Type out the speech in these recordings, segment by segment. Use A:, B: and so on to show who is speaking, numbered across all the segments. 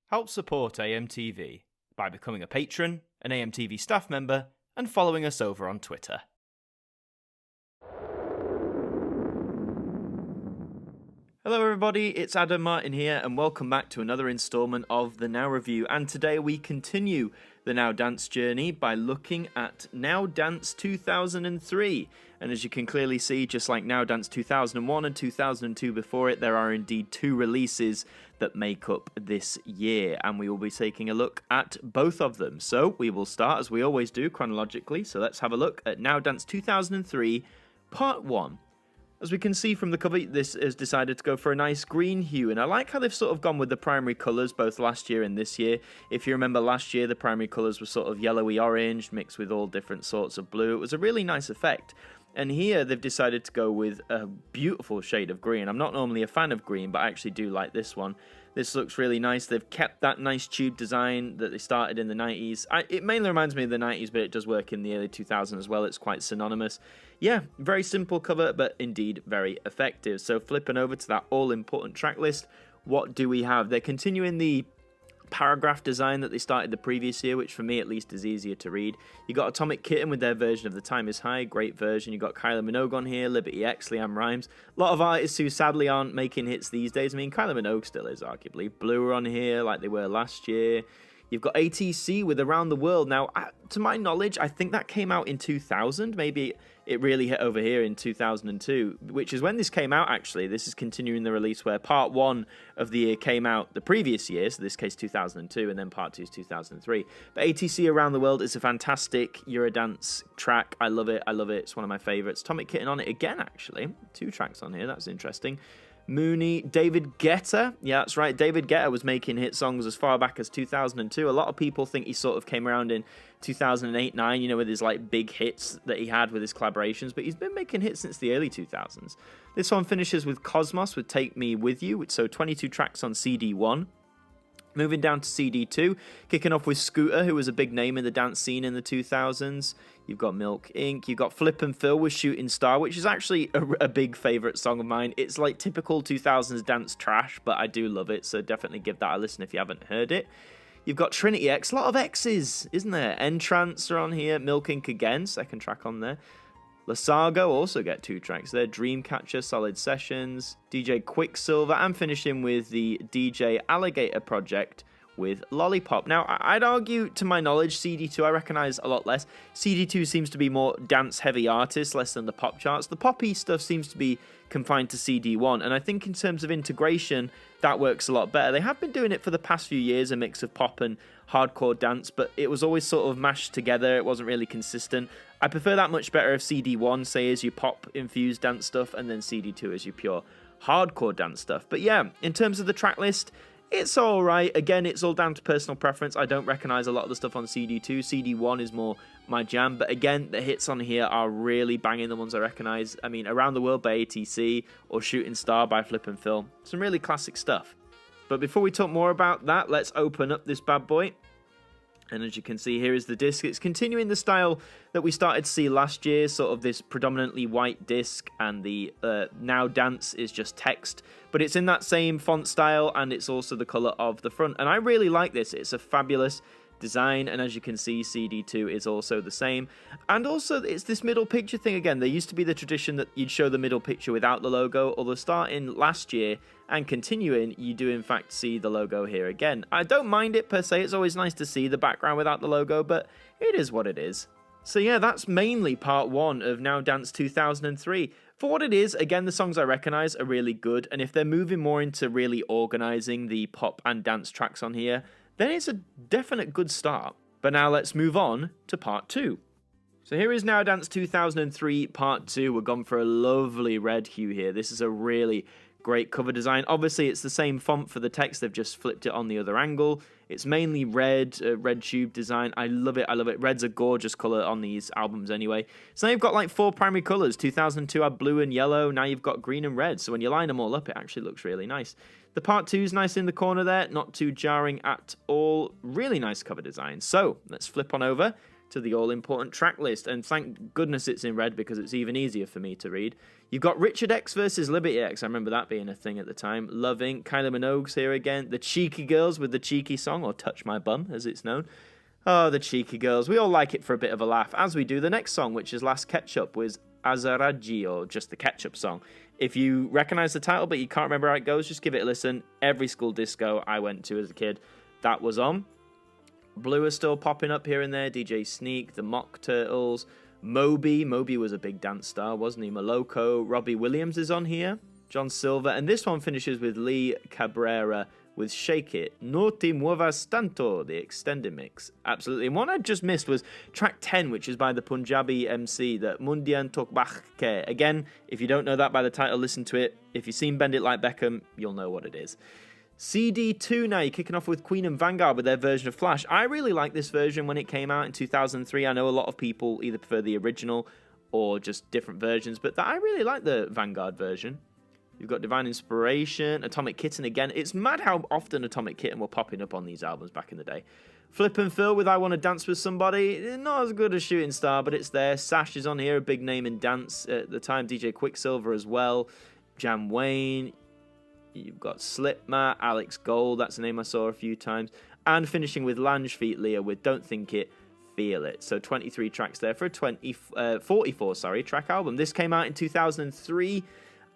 A: Help support AMTV by becoming a patron, an AMTV staff member, and following us over on Twitter. Hello everybody, it's Adam Martin here, and welcome back to another instalment of the Now Review. And today we continue the Now Dance journey by looking at Now Dance 2003. And as you can clearly see, just like Now Dance 2001 and 2002 before it, there are indeed two releases that make up this year, and we will be taking a look at both of them. So we will start, as we always do, chronologically. So let's have a look at Now Dance 2003 Part 1. As we can see from the cover, this has decided to go for a nice green hue, and I like how they've sort of gone with the primary colours both last year and this year. If you remember last year, the primary colours were sort of yellowy orange mixed with all different sorts of blue. It was a really nice effect. And here they've decided to go with a beautiful shade of green. I'm not normally a fan of green, but I actually do like this one. This looks really nice. They've kept that nice tube design that they started in the 90s. It mainly reminds me of the 90s, but it does work in the early 2000s as well. It's quite synonymous. Yeah, very simple cover, but indeed very effective. So flipping over to that all-important track list, what do we have? They're continuing the paragraph design that they started the previous year, which for me at least is easier to read. You got Atomic Kitten with their version of The Time Is High, great version. You got Kylie Minogue on here, Liberty X, Liam Rhymes. A lot of artists who sadly aren't making hits these days. I mean, Kylie Minogue still is, arguably. Blue are on here like they were last year. You've got ATC with Around the World. Now, to my knowledge, I think that came out in 2000. Maybe it really hit over here in 2002, which is when this came out, actually. This is continuing the release where Part 1 of the year came out the previous year, so this case 2002, and then Part 2 is 2003. But ATC Around the World is a fantastic Eurodance track. I love it. I love it. It's one of my favourites. Atomic Kitten on it again, actually. 2 tracks on here. That's interesting. Mooney, David Guetta. Yeah, that's right. David Guetta was making hit songs as far back as 2002. A lot of people think he sort of came around in 2008-9, you know, with his like big hits that he had with his collaborations, but he's been making hits since the early 2000s. This one finishes with Cosmos with Take Me With You, so 22 tracks on CD1. Moving down to CD2, kicking off with Scooter, who was a big name in the dance scene in the 2000s. You've got Milk Inc. You've got Flip and Phil with Shooting Star, which is actually a big favourite song of mine. It's like typical 2000s dance trash, but I do love it, so definitely give that a listen if you haven't heard it. You've got Trinity X, a lot of X's, isn't there? Entrance are on here, Milk Inc. again, second track on there. Lasago also get 2 tracks there, Dreamcatcher, Solid Sessions, DJ Quicksilver, and finishing with the DJ Alligator Project with Lollipop. Now, I'd argue, to my knowledge, CD2 I recognise a lot less. CD2 seems to be more dance-heavy artists, less than the pop charts. The poppy stuff seems to be confined to CD1, and I think in terms of integration, that works a lot better. They have been doing it for the past few years, a mix of pop and hardcore dance, but it was always sort of mashed together. It wasn't really consistent. I prefer that much better if CD1, say, is your pop-infused dance stuff, and then CD2 is your pure hardcore dance stuff. But yeah, in terms of the track list, it's alright. Again, it's all down to personal preference. I don't recognise a lot of the stuff on CD2. CD1 is more my jam. But again, the hits on here are really banging, the ones I recognise. I mean, Around the World by ATC or Shooting Star by Flip and Phil. Some really classic stuff. But before we talk more about that, let's open up this bad boy. And as you can see, here is the disc. It's continuing the style that we started to see last year, sort of this predominantly white disc, and the Now Dance is just text. But it's in that same font style, and it's also the colour of the front. And I really like this. It's a fabulous design, and as you can see, CD2 is also the same. And also, it's this middle picture thing again. There used to be the tradition that you'd show the middle picture without the logo, although starting last year and continuing, you do in fact see the logo here again. I don't mind it per se. It's always nice to see the background without the logo, but it is what it is. So yeah, that's mainly part 1 of Now Dance 2003. For what it is, again, the songs I recognise are really good, and if they're moving more into really organising the pop and dance tracks on here, then it's a definite good start. But now let's move on to part 2. So here is Now Dance 2003 part 2. We're gone for a lovely red hue here. This is a really great cover design. Obviously, it's the same font for the text. They've just flipped it on the other angle. It's mainly red, red tube design. I love it. I love it. Red's a gorgeous colour on these albums anyway. So now you've got like 4 primary colours. 2002 had blue and yellow. Now you've got green and red. So when you line them all up, it actually looks really nice. The part 2 is nice in the corner there. Not too jarring at all. Really nice cover design. So let's flip on over to the all-important track list. And thank goodness it's in red because it's even easier for me to read. You've got Richard X versus Liberty X. I remember that being a thing at the time. Loving Kylie Minogue's here again. The Cheeky Girls with the Cheeky song, or Touch My Bum, as it's known. Oh, the Cheeky Girls. We all like it for a bit of a laugh, as we do the next song, which is Last Ketchup with Azaraggi, or just the Ketchup song. If you recognise the title but you can't remember how it goes, just give it a listen. Every school disco I went to as a kid, that was on. Blue is still popping up here and there. DJ Sneak, the Mock Turtles, Moby. Moby was a big dance star, wasn't he? Moloko. Robbie Williams is on here. John Silver. And this one finishes with Lee Cabrera with Shake It. No te muevas tanto, the extended mix. Absolutely. And one I just missed was track 10, which is by the Punjabi MC, the Mundian Tokbach Ke. Again, if you don't know that by the title, listen to it. If you've seen Bend It Like Beckham, you'll know what it is. CD2 now, you're kicking off with Queen and Vanguard with their version of Flash. I really like this version when it came out in 2003. I know a lot of people either prefer the original or just different versions, but I really like the Vanguard version. You've got Divine Inspiration, Atomic Kitten again. It's mad how often Atomic Kitten were popping up on these albums back in the day. Flip and Phil with I Want to Dance with Somebody. Not as good as Shooting Star, but it's there. Sash is on here, a big name in dance at the time. DJ Quicksilver as well. Jam Wayne. You've got Slipmat, Alex Gold, that's a name I saw a few times. And finishing with Lange Feet Leah with Don't Think It, Feel It. So 23 tracks there for a 44 track album. This came out in 2003.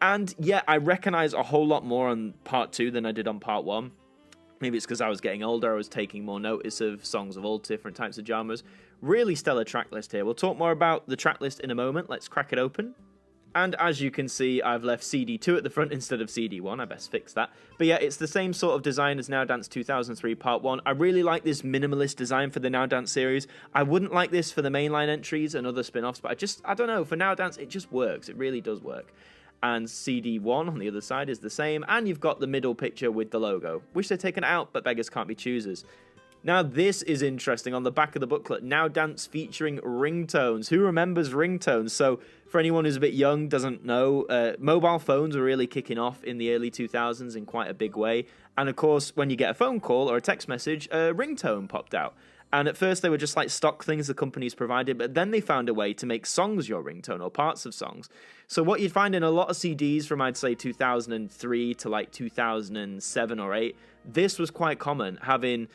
A: And yeah, I recognise a whole lot more on part 2 than I did on part 1. Maybe it's because I was getting older, I was taking more notice of songs of all different types of genres. Really stellar track list here. We'll talk more about the track list in a moment. Let's crack it open. And as you can see, I've left CD2 at the front instead of CD1. I best fix that. But yeah, it's the same sort of design as Now Dance 2003 Part 1. I really like this minimalist design for the Now Dance series. I wouldn't like this for the mainline entries and other spin-offs, but I don't know. For Now Dance, it just works. It really does work. And CD1 on the other side is the same. And you've got the middle picture with the logo. Wish they'd taken it out, but beggars can't be choosers. Now, this is interesting. On the back of the booklet, Now Dance featuring ringtones. Who remembers ringtones? So, for anyone who's a bit young, doesn't know, mobile phones were really kicking off in the early 2000s in quite a big way. And, of course, when you get a phone call or a text message, a ringtone popped out. And at first, they were just like stock things the companies provided, but then they found a way to make songs your ringtone or parts of songs. So what you'd find in a lot of CDs from, I'd say, 2003 to like 2007 or 8, this was quite common, having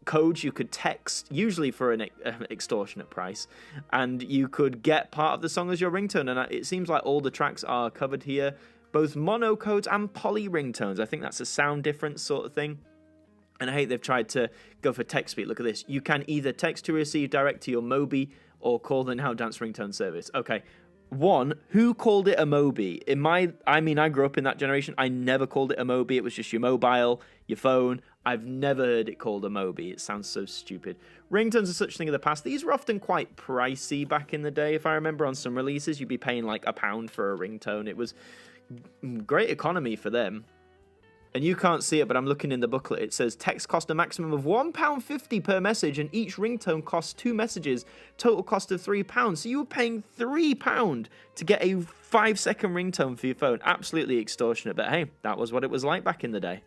A: codes you could text, usually for an extortionate price, and you could get part of the song as your ringtone. And it seems like all the tracks are covered here, both mono codes and poly ringtones. I think that's a sound difference sort of thing. And I hate they've tried to go for text speed. Look at this. You can either text to receive direct to your Mobi or call the Now Dance ringtone service. Okay. One, who called it a Mobi? I grew up in that generation. I never called it a Mobi. It was just your mobile, your phone. I've never heard it called a Mobi. It sounds so stupid. Ringtones are such a thing of the past. These were often quite pricey back in the day. If I remember on some releases, you'd be paying like £1 for a ringtone. It was great economy for them. And you can't see it, but I'm looking in the booklet. It says text cost a maximum of £1.50 per message, and each ringtone costs 2 messages. Total cost of £3. So you were paying £3 to get a 5-second ringtone for your phone. Absolutely extortionate, but hey, that was what it was like back in the day.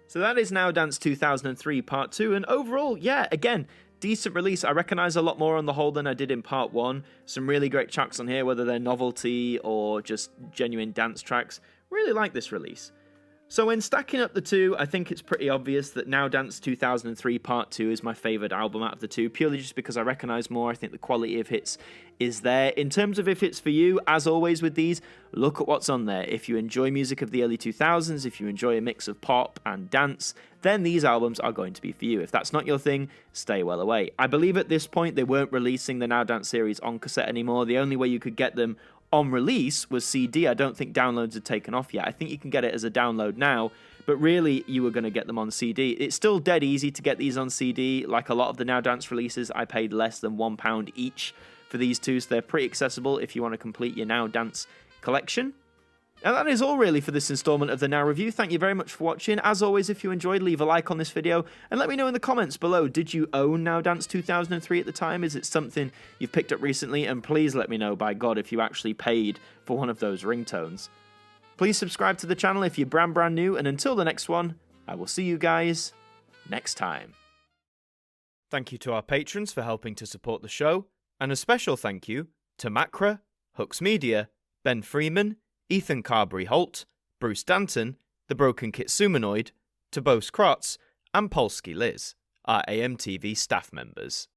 A: So that is Now Dance 2003 Part 2, and overall, yeah, again, decent release. I recognise a lot more on the whole than I did in Part 1. Some really great tracks on here, whether they're novelty or just genuine dance tracks. Really like this release. So when stacking up the two, I think it's pretty obvious that Now Dance 2003 Part 2 is my favourite album out of the two, purely just because I recognise more. I think the quality of hits is there. In terms of if it's for you, as always with these, look at what's on there. If you enjoy music of the early 2000s, if you enjoy a mix of pop and dance, then these albums are going to be for you. If that's not your thing, stay well away. I believe at this point they weren't releasing the Now Dance series on cassette anymore. The only way you could get them on release was CD. I don't think downloads had taken off yet. I think you can get it as a download now, but really you were going to get them on CD. It's still dead easy to get these on CD. Like a lot of the Now Dance releases, I paid less than £1 each for these two, so they're pretty accessible if you want to complete your Now Dance collection. And that is all really for this installment of the Now Review. Thank you very much for watching. As always, if you enjoyed, leave a like on this video and let me know in the comments below, did you own Now Dance 2003 at the time? Is it something you've picked up recently? And please let me know, by God, if you actually paid for one of those ringtones. Please subscribe to the channel if you're brand new, and until the next one, I will see you guys next time. Thank you to our patrons for helping to support the show, and a special thank you to Macra, Hooks Media, Ben Freeman, Ethan Carberry-Holt, Bruce Danton, The Broken Kitsumanoid, Tobos Krotz, and Polsky Liz, our AMTV staff members.